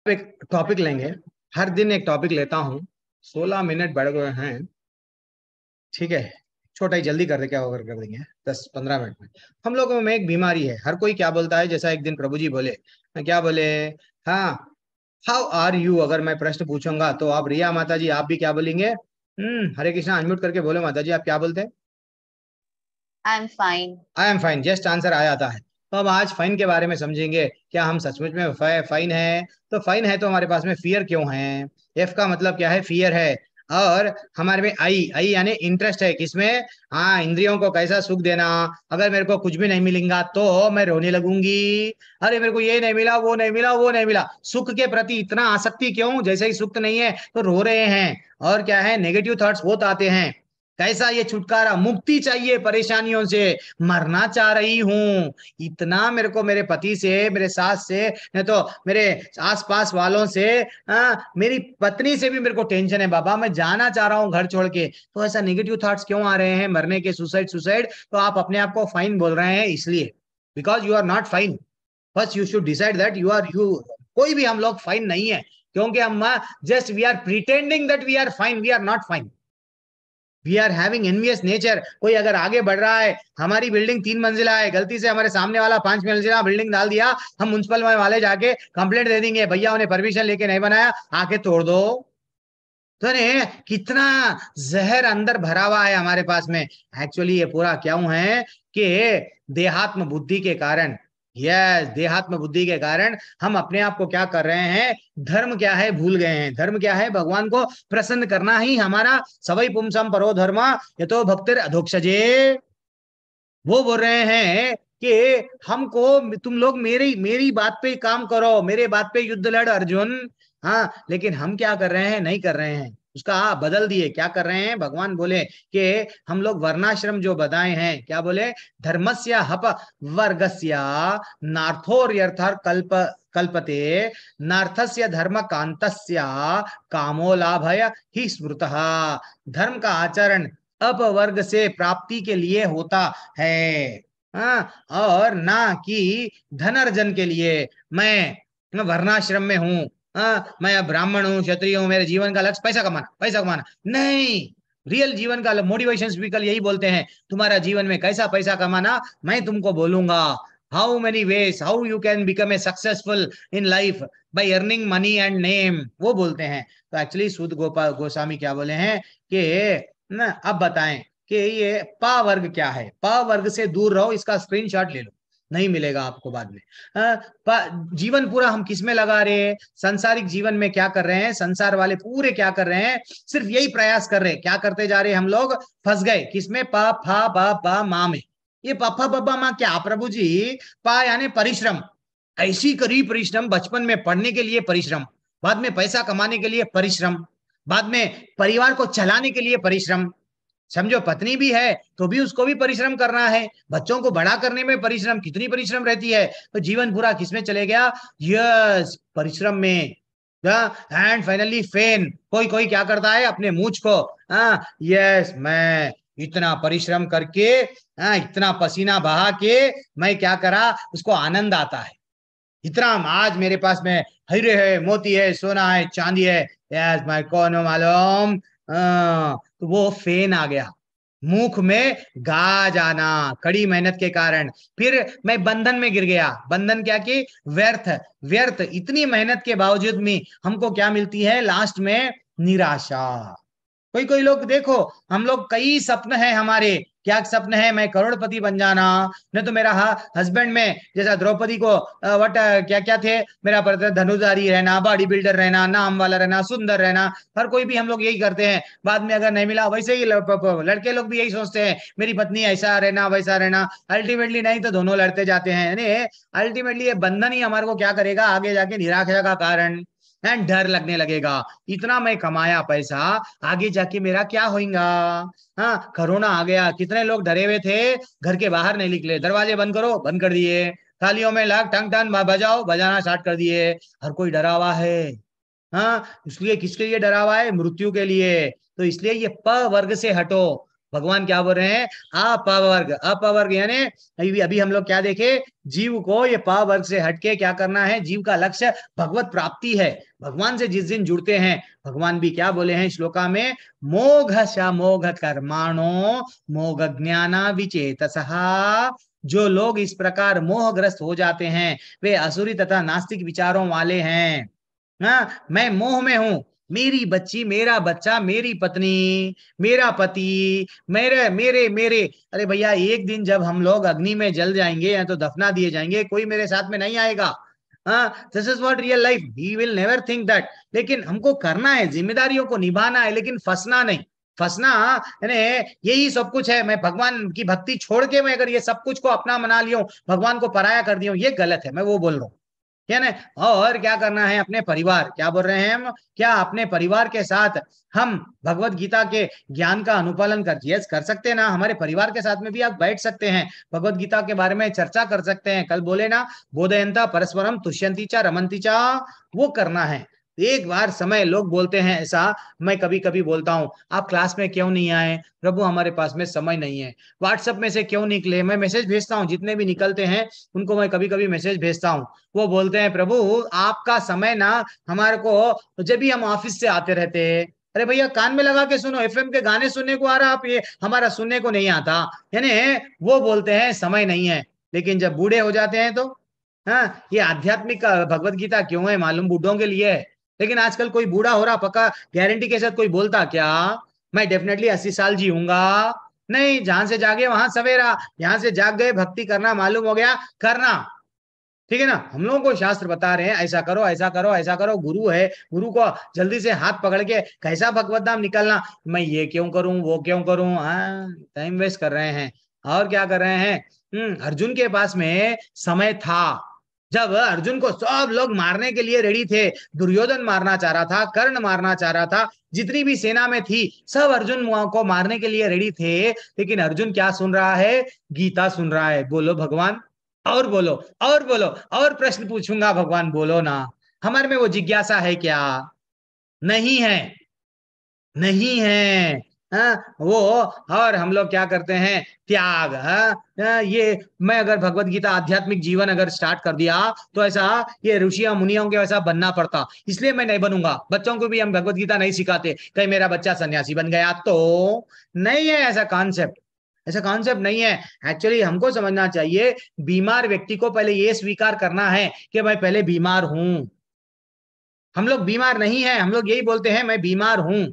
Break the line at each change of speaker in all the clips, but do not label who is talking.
एक टॉपिक लेंगे। हर दिन एक टॉपिक लेता हूँ। 16 मिनट बढ़ गए हैं। ठीक है, छोटा ही जल्दी कर दे, क्या ओवर कर देंगे 10-15 मिनट में। हम लोगों में एक बीमारी है, हर कोई क्या बोलता है, जैसा एक दिन प्रभु जी बोले, क्या बोले? हाँ, हाउ आर यू अगर मैं प्रश्न पूछूंगा तो आप, रिया माता जी, आप भी क्या बोलेंगे? हरे कृष्णा, अनम्यूट करके बोलो माता जी, आप क्या बोलते हैं?
I am fine.
I am fine, just answer आ जाता है। तो अब आज फाइन के बारे में समझेंगे, क्या हम सचमुच में फाइन है? तो फाइन है तो हमारे पास में फियर क्यों है? एफ का मतलब क्या है? फियर है। और हमारे में आई आई यानी इंटरेस्ट है, किसमें? हाँ, इंद्रियों को कैसा सुख देना। अगर मेरे को कुछ भी नहीं मिलेगा तो मैं रोने लगूंगी। अरे मेरे को ये नहीं मिला, वो नहीं मिला, वो नहीं मिला। सुख के प्रति इतना आसक्ति क्यों? जैसे ही सुख नहीं है तो रो रहे हैं। और क्या है, नेगेटिव थॉट्स बहुत आते हैं। कैसा ये छुटकारा, मुक्ति चाहिए परेशानियों से। मरना चाह रही हूं। इतना मेरे को मेरे पति से, मेरे सास से, नहीं तो मेरे आसपास वालों से, मेरी पत्नी से भी मेरे को टेंशन है बाबा, मैं जाना चाह रहा हूँ घर छोड़ के। तो ऐसा नेगेटिव थॉट्स क्यों आ रहे हैं, मरने के, सुसाइड सुसाइड? तो आप अपने आप को फाइन बोल रहे हैं, इसलिए because you are not fine. First you should decide that you are you. कोई भी हम लोग फाइन नहीं है, क्योंकि हम just we are pretending that we are fine, we are not fine. We are having envious nature. कोई अगर आगे बढ़ रहा है, हमारी बिल्डिंग 3 मंजिला है, गलती से हमारे सामने वाला 5 मंजिला बिल्डिंग डाल दिया, हम म्युनिसिपल वाले जाके कंप्लेंट दे देंगे, भैया उन्हें परमिशन लेके नहीं बनाया, आके तोड़ दो। तो ने कितना जहर अंदर भरा हुआ है हमारे पास में। एक्चुअली ये पूरा क्यों है कि देहात्म बुद्धि के कारण, यस, देहात्म बुद्धि के कारण हम अपने आप को क्या कर रहे हैं? धर्म क्या है भूल गए हैं। धर्म क्या है? भगवान को प्रसन्न करना ही हमारा सवई पुमसम परो धर्म, ये तो भक्तिर अधोक्षजे। वो बोल रहे हैं कि हमको, तुम लोग मेरी मेरी बात पे काम करो, मेरे बात पे युद्ध लड़ अर्जुन। हाँ, लेकिन हम क्या कर रहे हैं? नहीं कर रहे हैं, उसका बदल दिए। क्या कर रहे हैं? भगवान बोले कि हम लोग वर्णाश्रम जो बताए हैं, क्या बोले? धर्मस्य हप वर्गस्य नार्थोर्यर्थर कल्प कल्पते, नार्थस्य धर्म कांतस्य कामो लाभय ही स्मृतः। धर्म का आचरण अपवर्ग से प्राप्ति के लिए होता है, हाँ, और ना कि धनार्जन के लिए। मैं वर्णाश्रम में हूँ, हाँ, मैं अब ब्राह्मण हूँ, क्षत्रिय हूँ, मेरे जीवन का लक्ष्य पैसा कमाना, पैसा कमाना नहीं। रियल जीवन का मोटिवेशन स्पीकर यही बोलते हैं, तुम्हारा जीवन में कैसा पैसा कमाना मैं तुमको बोलूंगा। How many ways how you can become a successful in life by earning money and name, वो बोलते हैं। तो एक्चुअली सूद गोपाल गोस्वामी क्या बोले हैं कि ना, अब बताएं कि ये पा वर्ग क्या है। पा वर्ग से दूर रहो, इसका स्क्रीनशॉट ले लो, नहीं मिलेगा आपको बाद में। जीवन पूरा हम किस में लगा रहे हैं? संसारिक जीवन में क्या कर रहे हैं? संसार वाले पूरे क्या कर रहे हैं? सिर्फ यही प्रयास कर रहे हैं। क्या करते जा रहे हैं हम लोग? फंस गए किसमें? पा फा बा बा मा में। ये पापा बब्बा माँ क्या प्रभु जी? पा यानी परिश्रम, ऐसी करी परिश्रम, बचपन में पढ़ने के लिए परिश्रम, बाद में पैसा कमाने के लिए परिश्रम, बाद में परिवार को चलाने के लिए परिश्रम, समझो पत्नी भी है तो भी उसको भी परिश्रम करना है, बच्चों को बड़ा करने में परिश्रम, कितनी परिश्रम रहती है। तो जीवन पूरा किसमें चले गया? यस, परिश्रम में। एंड फाइनली फेन, कोई कोई क्या करता है? अपने मूछ को, यस, मैं इतना परिश्रम करके, इतना पसीना बहा के मैं क्या करा, उसको आनंद आता है। इतना आज मेरे पास में हीरे है, मोती है, सोना है, चांदी है, यस, मैं कौन हूं मालूम? तो वो फेन आ गया मुख में, गा जाना, कड़ी मेहनत के कारण। फिर मैं बंधन में गिर गया। बंधन क्या कि व्यर्थ। व्यर्थ, इतनी मेहनत के बावजूद भी हमको क्या मिलती है लास्ट में? निराशा। कोई कोई लोग देखो, हम लोग कई सपन है हमारे। क्या सपन है? मैं करोड़पति बन जाना, नहीं तो मेरा हस्बैंड में जैसा द्रौपदी को वट क्या क्या थे, मेरा धनुधारी रहना, बॉडी बिल्डर रहना, नाम वाला रहना, सुंदर रहना। हर कोई भी हम लोग यही करते हैं। बाद में अगर नहीं मिला, वैसे ही लड़के लोग भी यही सोचते हैं, मेरी पत्नी ऐसा रहना, वैसा रहना। अल्टीमेटली नहीं तो दोनों लड़ते जाते हैं। अल्टीमेटली ये बंधन ही हमारे को क्या करेगा आगे जाके? निराशा का कारण। एंड डर लगने लगेगा, इतना मैं कमाया पैसा, आगे जाके मेरा क्या होगा? हाँ, कोरोना आ गया, कितने लोग डरे हुए थे, घर के बाहर नहीं निकले, दरवाजे बंद करो, बंद कर दिए, थालियों में लाग टंग टंग बजाओ, बजाना स्टार्ट कर दिए। हर कोई डरा हुआ है। हाँ, इसलिए किसके लिए डरा हुआ है? मृत्यु के लिए। तो इसलिए ये प वर्ग से हटो। भगवान क्या बोल रहे हैं? अपवर्ग। अपवर्ग यानी अभी अभी हम लोग क्या देखे, जीव को ये पवर्ग से हटके क्या करना है, जीव का लक्ष्य भगवत प्राप्ति है। भगवान से जिस दिन जुड़ते हैं, भगवान भी क्या बोले हैं श्लोका में, मोघ मोघ कर्माणो मोघ ज्ञाना विचेतसः। जो लोग इस प्रकार मोहग्रस्त हो जाते हैं वे असुरी तथा नास्तिक विचारों वाले हैं। हाँ, मैं मोह में हूं, मेरी बच्ची, मेरा बच्चा, मेरी पत्नी, मेरा पति, मेरे मेरे मेरे। अरे भैया, एक दिन जब हम लोग अग्नि में जल जाएंगे या तो दफना दिए जाएंगे, कोई मेरे साथ में नहीं आएगा। हाँ, this is what real life, he will never think that. लेकिन हमको करना है, जिम्मेदारियों को निभाना है, लेकिन फंसना नहीं। फंसना यानी यही सब कुछ है, मैं भगवान की भक्ति छोड़ के मैं अगर ये सब कुछ को अपना बना लियो, भगवान को पराया कर दियो, ये गलत है, मैं वो बोल रहा हूँ, क्या ना। और क्या करना है, अपने परिवार, क्या बोल रहे हैं हम, क्या अपने परिवार के साथ हम भगवत गीता के ज्ञान का अनुपालन कर, यस कर सकते हैं ना, हमारे परिवार के साथ में भी आप बैठ सकते हैं, भगवत गीता के बारे में चर्चा कर सकते हैं। कल बोले ना, बोधयंता परस्परम तुष्यंती चा रमंती चा, वो करना है। एक बार समय, लोग बोलते हैं ऐसा, मैं कभी कभी बोलता हूँ, आप क्लास में क्यों नहीं आए? प्रभु हमारे पास में समय नहीं है। व्हाट्सएप में से क्यों निकले? मैं मैसेज भेजता हूँ, जितने भी निकलते हैं उनको मैं कभी कभी मैसेज भेजता हूँ। वो बोलते हैं, प्रभु आपका समय ना हमारे को, जब भी हम ऑफिस से आते रहते हैं। अरे भैया, कान में लगा के सुनो, एफएम के गाने सुनने को आ रहा, आप ये हमारा सुनने को नहीं आता। यानी वो बोलते हैं समय नहीं है, लेकिन जब बूढ़े हो जाते हैं तो, हाँ, ये आध्यात्मिक भगवत गीता क्यों है, मालूम बूढ़ों के लिए है। लेकिन आजकल कोई बूढ़ा हो रहा पक्का गारंटी के साथ कोई बोलता क्या, मैं डेफिनेटली 80 साल जीऊंगा? नहीं, जहां से जागे वहां सवेरा, यहां से जाग गए, भक्ति करना मालूम हो गया, करना। ठीक है ना, हम लोगों को शास्त्र बता रहे हैं ऐसा करो, ऐसा करो, ऐसा करो, गुरु है, गुरु को जल्दी से हाथ पकड़ के कैसा भगवत नाम निकलना, मैं ये क्यों करूं, वो क्यों करूं, हाँ, टाइम वेस्ट कर रहे हैं। और क्या कर रहे हैं? अर्जुन के पास में समय था, जब अर्जुन को सब लोग मारने के लिए रेडी थे, दुर्योधन मारना चाह रहा था, कर्ण मारना चाह रहा था, जितनी भी सेना में थी सब अर्जुन को मारने के लिए रेडी थे, लेकिन अर्जुन क्या सुन रहा है? गीता सुन रहा है। बोलो भगवान, और बोलो, और बोलो, और प्रश्न पूछूंगा, भगवान बोलो ना। हमारे में वो जिज्ञासा है क्या? नहीं है, नहीं है। हाँ, वो, और हम लोग क्या करते हैं? त्याग। हाँ, ये मैं अगर भगवत गीता आध्यात्मिक जीवन अगर स्टार्ट कर दिया तो ऐसा ये ऋषियों मुनियों के वैसा बनना पड़ता, इसलिए मैं नहीं बनूंगा। बच्चों को भी हम भगवत गीता नहीं सिखाते, कहीं मेरा बच्चा सन्यासी बन गया तो। नहीं है ऐसा कॉन्सेप्ट, ऐसा कॉन्सेप्ट नहीं है। एक्चुअली हमको समझना चाहिए, बीमार व्यक्ति को पहले ये स्वीकार करना है कि मैं पहले बीमार हूं। हम लोग बीमार नहीं है, हम लोग यही बोलते हैं मैं बीमार हूं,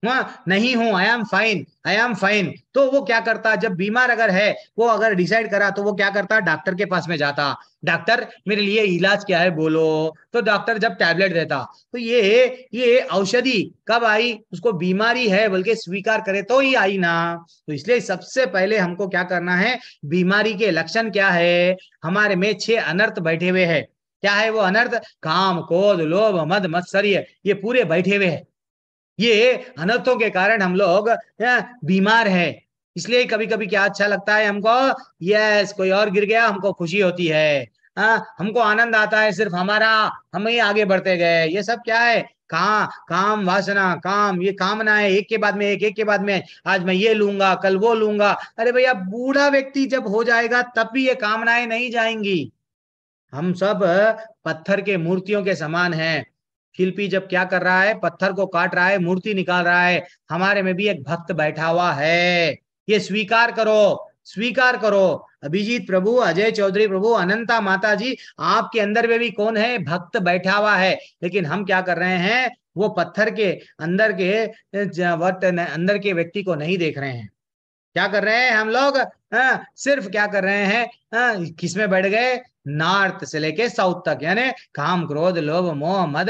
हाँ नहीं हूं, आई am fine, I am fine. तो वो क्या करता, जब बीमार अगर है, वो अगर डिसाइड करा तो वो क्या करता, डॉक्टर के पास में जाता, डॉक्टर मेरे लिए इलाज क्या है बोलो। तो डॉक्टर जब टैबलेट देता, तो ये औषधि कब आई, उसको बीमारी है बल्कि स्वीकार करे तो ही आई ना। तो इसलिए सबसे पहले हमको क्या करना है, बीमारी के लक्षण क्या है, हमारे में 6 अनर्थ बैठे हुए हैं। क्या है वो अनर्थ? काम, क्रोध, लोभ, मद, मत्सर्य, ये पूरे बैठे हुए हैं। ये अनर्थों के कारण हम लोग बीमार है। इसलिए कभी कभी क्या अच्छा लगता है हमको, यस कोई और गिर गया हमको खुशी होती है, हमको आनंद आता है सिर्फ हमारा, हम ही आगे बढ़ते गए। ये सब क्या है? काम वासना, काम, ये कामना है, एक के बाद में एक, एक के बाद में, आज मैं ये लूंगा, कल वो लूंगा। अरे भैया, बूढ़ा व्यक्ति जब हो जाएगा तब भी ये कामनाएं नहीं जाएंगी। हम सब पत्थर के मूर्तियों के समान हैं। शिल्पी जब क्या कर रहा है, पत्थर को काट रहा है, मूर्ति निकाल रहा है, हमारे में भी एक भक्त बैठा हुआ है। ये स्वीकार करो, स्वीकार करो। अभिजीत प्रभु, अजय चौधरी प्रभु, अनंता माता जी, आपके अंदर में भी कौन है? भक्त बैठा हुआ है। लेकिन हम क्या कर रहे हैं, वो पत्थर के अंदर के अंदर के व्यक्ति को नहीं देख रहे हैं। क्या कर रहे हैं हम लोग? सिर्फ क्या कर रहे हैं, किसमें बैठ गए? नॉर्थ से लेके साउथ तक, यानी काम, क्रोध, लोभ, मोह, मद,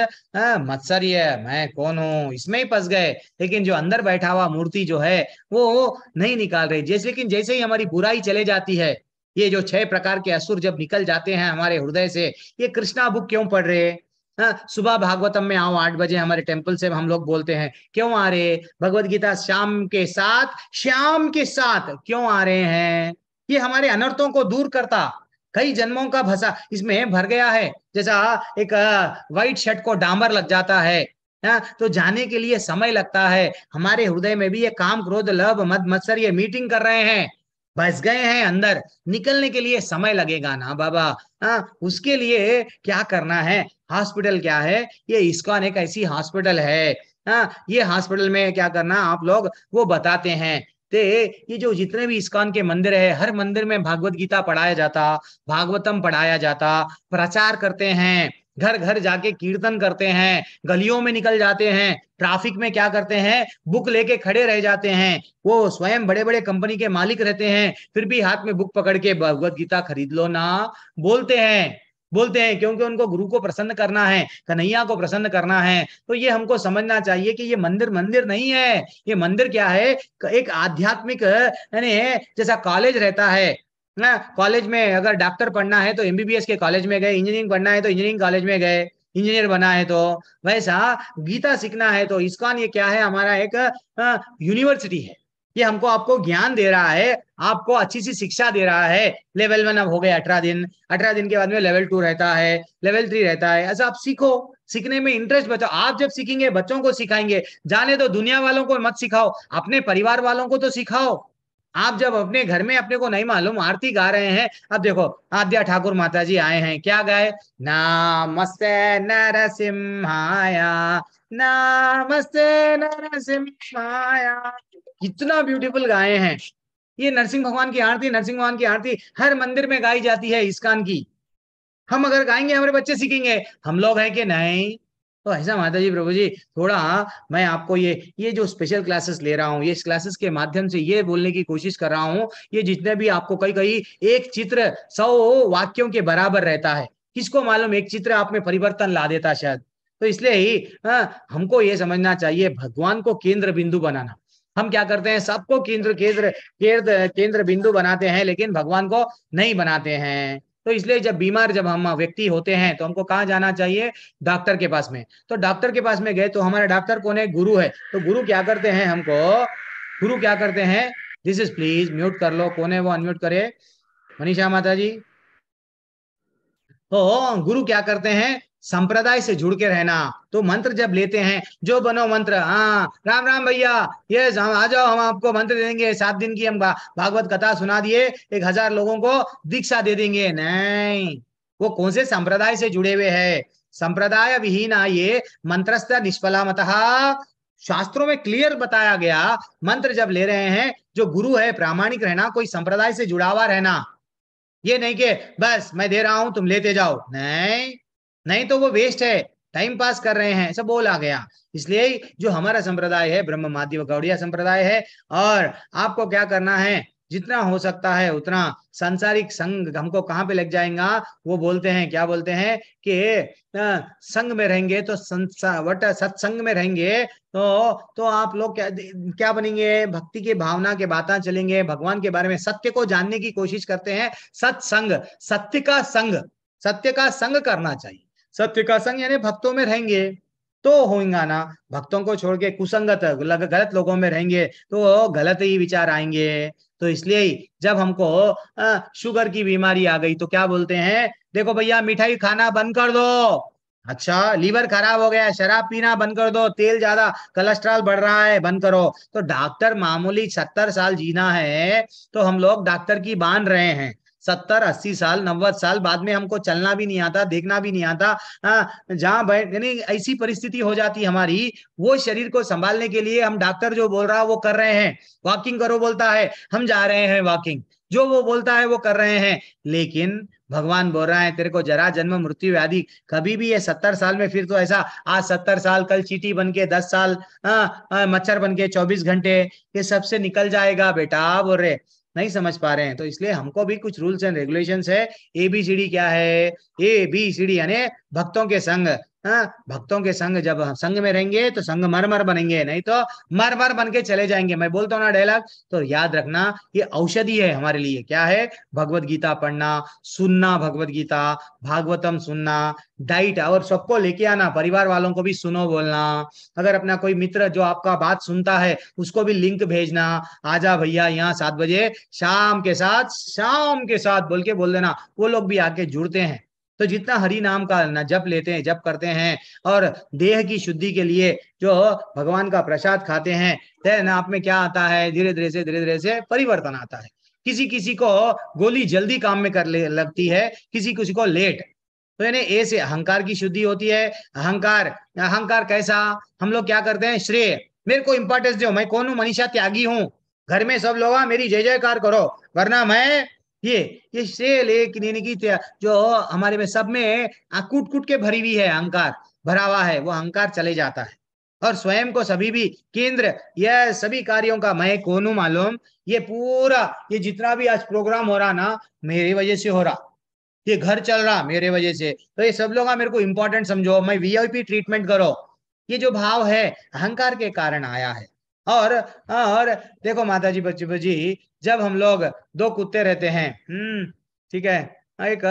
मत्सर्य, मैं कौन हूं, इसमें ही फंस गए। लेकिन जो अंदर बैठा हुआ मूर्ति जो है वो नहीं निकाल रही। जैसे, लेकिन जैसे ही हमारी बुराई चले जाती है, ये जो 6 प्रकार के असुर जब निकल जाते हैं हमारे हृदय से, ये कृष्णा बुक क्यों पढ़ रहे हैं? सुबह भागवतम में आओ 8 बजे, हमारे टेम्पल से हम लोग बोलते हैं, क्यों आ रहे? भगवत गीता शाम के साथ, श्याम के साथ क्यों आ रहे हैं? ये हमारे अनर्थों को दूर करता, कई जन्मों का भसा इसमें भर गया है। जैसा एक व्हाइट शर्ट को डामर लग जाता है, तो जाने के लिए समय लगता है। हमारे हृदय में भी ये काम क्रोध लोभ मद मत्सर ये मीटिंग कर रहे हैं, बस गए हैं अंदर, निकलने के लिए समय लगेगा ना बाबा। उसके लिए क्या करना है? हॉस्पिटल क्या है? ये इस्कॉन एक ऐसी हॉस्पिटल है। ये हॉस्पिटल में क्या करना आप लोग वो बताते हैं। ते ये जो जितने भी इस्कॉन के मंदिर है, हर मंदिर में भागवत गीता पढ़ाया जाता, भागवतम पढ़ाया जाता, प्रचार करते हैं, घर घर जाके कीर्तन करते हैं, गलियों में निकल जाते हैं, ट्रैफिक में क्या करते हैं, बुक लेके खड़े रह जाते हैं। वो स्वयं बड़े बड़े कंपनी के मालिक रहते हैं, फिर भी हाथ में बुक पकड़ के भगवत गीता खरीद लो ना बोलते हैं। बोलते हैं क्योंकि उनको गुरु को प्रसन्न करना है, कन्हैया को प्रसन्न करना है। तो ये हमको समझना चाहिए कि ये मंदिर मंदिर नहीं है। ये मंदिर क्या है? एक आध्यात्मिक यानी जैसा कॉलेज रहता है ना, कॉलेज में अगर डॉक्टर पढ़ना है तो एमबीबीएस के कॉलेज में गए, इंजीनियरिंग पढ़ना है तो इंजीनियरिंग कॉलेज में गए, इंजीनियर बना है। तो वैसा गीता सीखना है तो इस्कॉन ये क्या है? हमारा एक यूनिवर्सिटी है। ये हमको आपको ज्ञान दे रहा है, आपको अच्छी सी शिक्षा दे रहा है। लेवल 1 अब हो गए 18 दिन, 18 दिन के बाद में लेवल 2 रहता है, लेवल 3 रहता है। ऐसा आप सीखो, सीखने में इंटरेस्ट बचाओ। आप जब सीखेंगे बच्चों को सिखाएंगे। जाने तो दुनिया वालों को मत सिखाओ, अपने परिवार वालों को तो सिखाओ। आप जब अपने घर में अपने को नहीं मालूम आरती गा रहे हैं, अब देखो आद्या ठाकुर माता जी आए हैं, क्या गाए? नमस्ते नरसिम्हाय, नमस्ते नरसिम्हाय, कितना ब्यूटीफुल गाए हैं। ये नरसिंह भगवान की आरती, नरसिंह भगवान की आरती हर मंदिर में गाई जाती है इस्कॉन की। हम अगर गाएंगे हमारे बच्चे सीखेंगे, हम लोग हैं कि नहीं? तो ऐसा माता जी प्रभु जी, थोड़ा मैं आपको ये जो स्पेशल क्लासेस ले रहा हूँ, ये इस क्लासेस के माध्यम से ये बोलने की कोशिश कर रहा हूँ, ये जितने भी आपको कई कई एक चित्र 100 वाक्यों के बराबर रहता है। किसको मालूम एक चित्र आप में परिवर्तन ला देता शायद। तो इसलिए ही हमको ये समझना चाहिए भगवान को केंद्र बिंदु बनाना। हम क्या करते हैं? सबको केंद्र केंद्र केंद्र केंद्र बिंदु बनाते हैं, लेकिन भगवान को नहीं बनाते हैं। तो इसलिए जब बीमार जब हम व्यक्ति होते हैं तो हमको कहाँ जाना चाहिए? डॉक्टर के पास में। तो डॉक्टर के पास में गए तो हमारा डॉक्टर कौन है? गुरु है। तो गुरु क्या करते हैं हमको? गुरु क्या करते हैं? दिस इज प्लीज म्यूट कर लो, कौन है वो अनम्यूट करे? मनीषा माता जी। तो गुरु क्या करते हैं? संप्रदाय से जुड़ के रहना। तो मंत्र जब लेते हैं, जो बनो मंत्र, हाँ राम राम भैया, ये आ जाओ हम आपको मंत्र देंगे, 7 दिन की हम भागवत कथा सुना दिए, 1000 लोगों को दीक्षा दे देंगे। नहीं, वो कौन से संप्रदाय से जुड़े हुए हैं? संप्रदाय विहीन ये मंत्रस्थ निष्फला मतः। शास्त्रों में क्लियर बताया गया, मंत्र जब ले रहे हैं, जो गुरु है प्रामाणिक रहना, कोई संप्रदाय से जुड़ा हुआ रहना। ये नहीं कि बस मैं दे रहा हूं तुम लेते जाओ, नहीं, नहीं तो वो वेस्ट है, टाइम पास कर रहे हैं, सब बोला गया। इसलिए जो हमारा संप्रदाय है ब्रह्म माध्यम गौड़िया संप्रदाय है। और आपको क्या करना है? जितना हो सकता है उतना सांसारिक संग हमको कहाँ पे लग जाएगा? वो बोलते हैं, क्या बोलते हैं कि संग में रहेंगे तो वट सत्संग में रहेंगे तो आप लोग क्या क्या बनेंगे? भक्ति की भावना के बातें चलेंगे, भगवान के बारे में सत्य को जानने की कोशिश करते हैं। सत्संग, सत्य का संग, सत्य का संग करना चाहिए। सत्य का संग यानी भक्तों में रहेंगे तो होगा ना। भक्तों को छोड़ के कुसंगत गलत लोगों में रहेंगे तो गलत ही विचार आएंगे। तो इसलिए ही जब हमको शुगर की बीमारी आ गई तो क्या बोलते हैं? देखो भैया मिठाई खाना बंद कर दो। अच्छा, लीवर खराब हो गया, शराब पीना बंद कर दो, तेल ज्यादा, कोलेस्ट्रॉल बढ़ रहा है, बंद करो। तो डॉक्टर मामूली 70 साल जीना है तो हम लोग डॉक्टर की बांध रहे हैं। 70 80 साल 90 साल बाद में हमको चलना भी नहीं आता, देखना भी नहीं आता। जहां बैठ यानी ऐसी परिस्थिति हो जाती हमारी, वो शरीर को संभालने के लिए हम डॉक्टर जो बोल रहा है वो कर रहे हैं। वॉकिंग करो बोलता है, हम जा रहे हैं वॉकिंग, जो वो बोलता है वो कर रहे हैं। लेकिन भगवान बोल रहा है तेरे को जरा जन्म मृत्यु व्याधि कभी भी ये 70 साल में, फिर तो ऐसा आज 70 साल, कल चींटी बन के 10 साल, मच्छर बन के 24 घंटे, ये सबसे निकल जाएगा बेटा बोल रहे। नहीं समझ पा रहे हैं। तो इसलिए हमको भी कुछ रूल्स एंड रेगुलेशंस है। ABCD क्या है? ABCD यानी भक्तों के संग। भक्तों के संग, जब हम संग में रहेंगे तो संग मरमर बनेंगे, नहीं तो मरमर बन के चले जाएंगे। मैं बोलता हूँ ना डायलॉग, तो याद रखना, ये औषधि है हमारे लिए। क्या है? भगवत गीता पढ़ना, सुनना, भगवत गीता भागवतम सुनना, डाइट, और सबको लेके आना, परिवार वालों को भी सुनो बोलना। अगर अपना कोई मित्र जो आपका बात सुनता है उसको भी लिंक भेजना, आजा भैया यहाँ 7 बजे शाम के साथ बोल के बोल देना, वो लोग भी आके जुड़ते हैं। तो जितना हरि नाम का न जप लेते हैं, जप करते हैं और देह की शुद्धि के लिए जो भगवान का प्रसाद खाते हैं, तो आप में क्या आता है, धीरे धीरे से परिवर्तन आता है। किसी किसी को गोली जल्दी काम में कर ले लगती है, किसी किसी को लेट। तो यानी ए से अहंकार की शुद्धि होती है। अहंकार, अहंकार कैसा, हम लोग क्या करते हैं, श्रेय, मेरे को इंपॉर्टेंस दो, मैं कौन हूं, मनीषा त्यागी हूं, घर में सब लोग मेरी जय जयकार करो, वरना मैं ये ये श्रेय लेने की जो हमारे में सब में कूट कूट के भरी हुई है, अहंकार भरा हुआ है, वो अहंकार चले जाता है। और स्वयं को सभी भी केंद्र, यह सभी कार्यों का मैं कौन हूं मालूम, ये पूरा, ये जितना भी आज प्रोग्राम हो रहा ना, मेरी वजह से हो रहा, ये घर चल रहा मेरे वजह से, तो ये सब लोग मेरे को इंपॉर्टेंट समझो, मैं वीआईपी ट्रीटमेंट करो, ये जो भाव है अहंकार के कारण आया है। और देखो माता जी, बच्चे जी, जब हम लोग दो कुत्ते रहते हैं, ठीक है, एक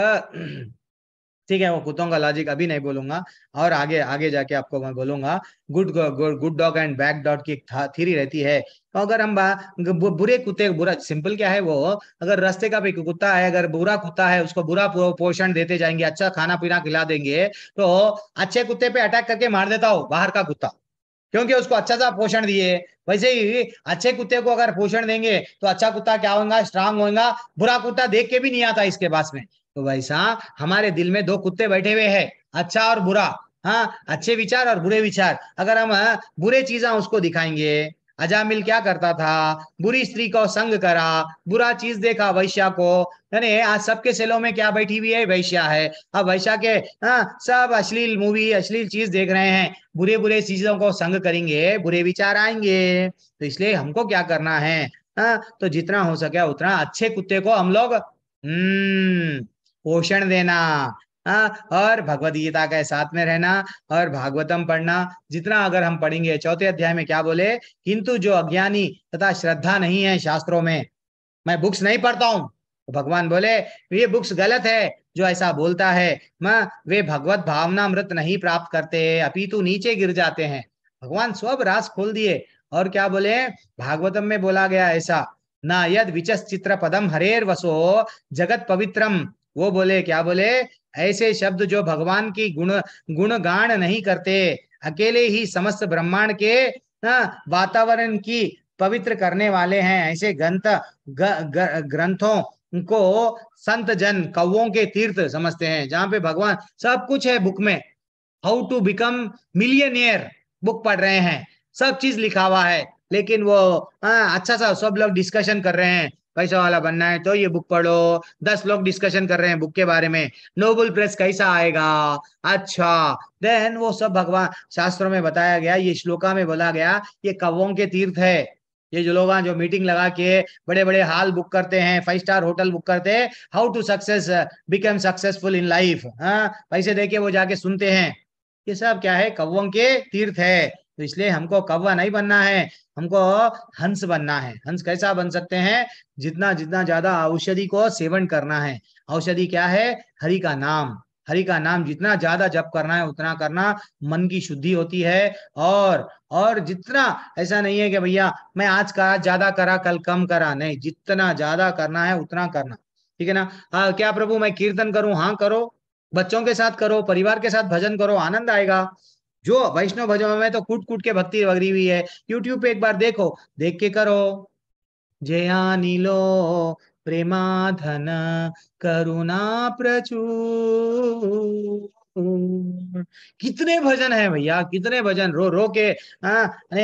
ठीक है, वो कुत्तों का लॉजिक अभी नहीं बोलूंगा, और आगे आगे जाके आपको मैं बोलूंगा। Good good dog and bad dog की थ्योरी रहती है। तो अगर हम बुरे कुत्ते, बुरा सिंपल क्या है, वो अगर रास्ते का भी कुत्ता है, अगर बुरा कुत्ता है, उसको बुरा पोषण देते जाएंगे, अच्छा खाना पीना खिला देंगे, तो अच्छे कुत्ते पे अटैक करके मार देता हो बाहर का कुत्ता, क्योंकि उसको अच्छा सा पोषण दिए। वैसे ही अच्छे कुत्ते को अगर पोषण देंगे तो अच्छा कुत्ता क्या होगा, स्ट्रांग होगा, बुरा कुत्ता देख के भी नहीं आता इसके पास में। तो वैसा हमारे दिल में दो कुत्ते बैठे हुए हैं, अच्छा और बुरा। हाँ, अच्छे विचार और बुरे विचार, अगर हम बुरे चीजें उसको दिखाएंगे, अजामिल क्या करता था, बुरी स्त्री को संग करा, बुरा चीज देखा वैश्या को, यानी आज सबके सेलों में क्या बैठी हुई है, वैश्या है। अब वैश्या के सब अश्लील मूवी, अश्लील चीज देख रहे हैं, बुरे बुरे चीजों को संग करेंगे, बुरे विचार आएंगे। तो इसलिए हमको क्या करना है, तो जितना हो सके उतना अच्छे कुत्ते को हम लोग पोषण देना, और भगवद गीता के साथ में रहना, और भागवतम पढ़ना। जितना अगर हम पढ़ेंगे, चौथे अध्याय में क्या बोले, किंतु जो अज्ञानी तथा श्रद्धा नहीं है शास्त्रों में, मैं बुक्स नहीं पढ़ता हूं, तो भगवान बोले ये बुक्स गलत है, जो ऐसा बोलता है मैं, वे भगवत भावनामृत नहीं प्राप्त करते, अपितु नीचे गिर जाते हैं। भगवान सब राज खोल दिए। और क्या बोले, भागवतम में बोला गया ऐसा, ना यद विचस चित्र पदम हरेर वसो जगत पवित्रम, वो बोले क्या बोले, ऐसे शब्द जो भगवान की गुणगान नहीं करते, अकेले ही समस्त ब्रह्मांड के वातावरण की पवित्र करने वाले हैं, ऐसे ग्रंथों को संत जन कौवों के तीर्थ समझते हैं, जहां पे भगवान सब कुछ है बुक में। How to become millionaire book पढ़ रहे हैं, सब चीज लिखा हुआ है, लेकिन वो अच्छा सा सब लोग डिस्कशन कर रहे हैं, पैसा वाला बनना है तो ये बुक पढ़ो, 10 लोग डिस्कशन कर रहे हैं बुक के बारे में, नोबेल प्राइज कैसा आएगा, अच्छा, देन वो सब भगवान शास्त्रों में बताया गया, ये श्लोका में बोला गया, ये कौवों के तीर्थ है। ये जो लोग जो मीटिंग लगा के बड़े बड़े हॉल बुक करते हैं, 5 स्टार होटल बुक करते हैं, how to success become successful in life, पैसे देके वो जाके सुनते हैं, ये सब क्या है, कौवों के तीर्थ है। तो इसलिए हमको कौवा नहीं बनना है, हमको हंस बनना है। हंस कैसा बन सकते हैं, जितना जितना ज्यादा औषधि को सेवन करना है। औषधि क्या है, हरि का नाम, हरि का नाम जितना ज्यादा जप करना है उतना करना, मन की शुद्धि होती है। और जितना, ऐसा नहीं है कि भैया मैं आज का ज्यादा करा कल कम करा, नहीं, जितना ज्यादा करना है उतना करना, ठीक है ना। क्या प्रभु मैं कीर्तन करूं, हाँ करो, बच्चों के साथ करो, परिवार के साथ भजन करो, आनंद आएगा। जो वैष्णव भजन में तो कूट कूट के भक्ति वगरी हुई है, यूट्यूब पे एक बार देखो, देख के करो। जया नीलो प्रेमाधन करुणा प्रचुर, कितने भजन है भैया, कितने भजन, रो रो के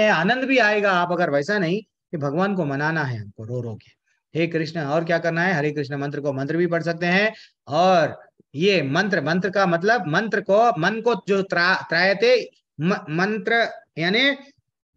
आनंद भी आएगा। आप अगर वैसा नहीं कि भगवान को मनाना है हमको रो रो के, हे कृष्ण, और क्या करना है, हरे कृष्ण मंत्र को मंत्र भी पढ़ सकते हैं। और ये मंत्र, मंत्र का मतलब मंत्र को, मन को जो त्रायते मंत्र, यानी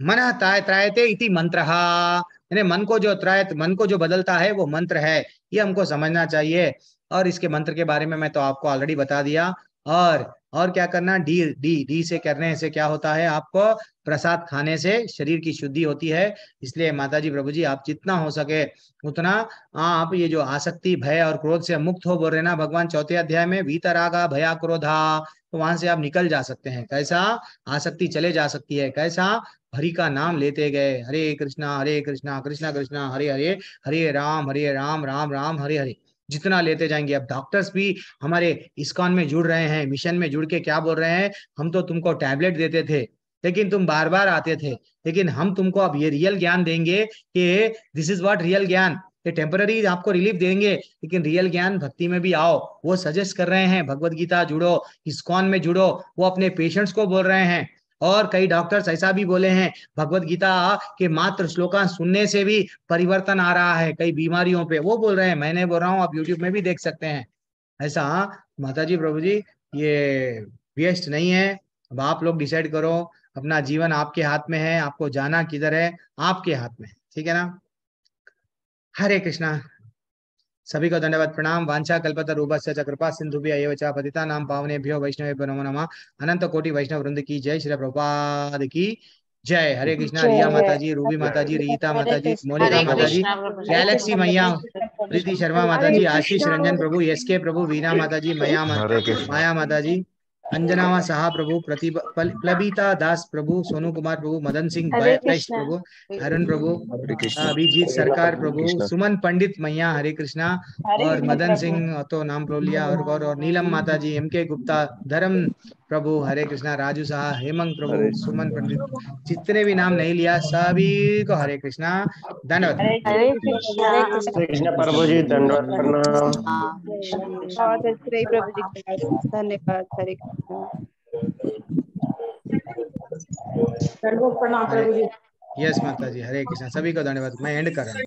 मन त्रायते इति मंत्र, यानी मन को जो त्रायत, मन को जो बदलता है वो मंत्र है, ये हमको समझना चाहिए। और इसके मंत्र के बारे में मैं तो आपको ऑलरेडी बता दिया। और क्या करना, डी डी डी से करने से क्या होता है, आपको प्रसाद खाने से शरीर की शुद्धि होती है। इसलिए माता जी, प्रभु जी, आप जितना हो सके उतना आप ये जो आसक्ति, भय और क्रोध से मुक्त हो बोल रहे ना भगवान, चौथे अध्याय में वीतरागा भया क्रोधा, तो वहां से आप निकल जा सकते हैं। कैसा, आसक्ति चले जा सकती है, कैसा, हरि का नाम लेते गए, हरे कृष्णा कृष्णा कृष्णा हरे हरे, हरे राम राम राम हरे हरे। जितना लेते जाएंगे। अब डॉक्टर्स भी हमारे इस्कॉन में जुड़ रहे हैं, मिशन में जुड़ के क्या बोल रहे हैं, हम तो तुमको टैबलेट देते थे लेकिन तुम बार बार आते थे, लेकिन हम तुमको अब ये रियल ज्ञान देंगे कि दिस इज व्हाट रियल ज्ञान। ये टेम्पररी आपको रिलीफ देंगे लेकिन रियल ज्ञान भक्ति में भी आओ। वो सजेस्ट कर रहे हैं भगवत गीता जुड़ो, इस्कॉन में जुड़ो, वो अपने पेशेंट्स को बोल रहे हैं। और कई डॉक्टर्स ऐसा भी बोले हैं भगवत गीता के मात्र श्लोकान सुनने से भी परिवर्तन आ रहा है कई बीमारियों पे, वो बोल रहे हैं। मैंने बोल रहा हूँ, आप यूट्यूब में भी देख सकते हैं ऐसा। माता जी प्रभु जी, ये वेस्ट नहीं है। अब आप लोग डिसाइड करो, अपना जीवन आपके हाथ में है, आपको जाना किधर है आपके हाथ में है, ठीक है ना। हरे कृष्णा। सभी को दंडवत प्रणाम। वांछा कल्पतरुभ्यश्च च कृपा सिंधुभ्य एव च पतितानां पावनेभ्यो वैष्णवेभ्यो नमो नमः। अनंत कोटि वैष्णव वृंद की जय, श्री प्रभुपाद की जय। हरे कृष्णा। रिया
जय।
माता जी, रूबी माता जी, रीता
हरे
माता जी,
कृष्ण
मोनिका
हरे
हरे
माता जी,
कृष्णा प्रभु जी।
हरे
गैलेक्सी
कृष्ण
मैया,
हरे
प्रीति
कृष्ण
शर्मा माता
हरे
जी, आशीष
कृष्ण
रंजन प्रभु, एस के प्रभु, वीना माता जी, मया
हरे कृष्णा।
माया माता जी, अंजनावा साहा प्रभु, प्लबिता दास प्रभु, सोनू कुमार प्रभु, मदन सिंह
हरे
बेस्ट
कृष्ण
प्रभु, अरुण प्रभु,
हरे कृष्णा।
अभिजीत सरकार
हरे
प्रभु,
कृष्णा।
सुमन पंडित मैया, हरे कृष्णा।
हरे
और
कृष्ण
मदन
प्रभु।
सिंह तो नाम प्रो लिया, और नीलम माता जी, एम के गुप्ता, धर्म प्रभु, हरे कृष्णा, राजू साहा, हेमंत प्रभु,
हरे
सुमन पंडित, जितने भी नाम नहीं लिया सभी को हरे कृष्णा। धन्यवाद।
हरे
हरे
कृष्णा।
कृष्ण
हरे कृष्ण प्रभु जी, दंडवत प्रणाम।
हाँ,
बहुत अच्छे प्रभु जी का धन्यवाद। हरे कृष्ण।
हरे, यस माता जी, हरे कृष्णा। सभी को धन्यवाद। मैं एंड कर रहा हूँ।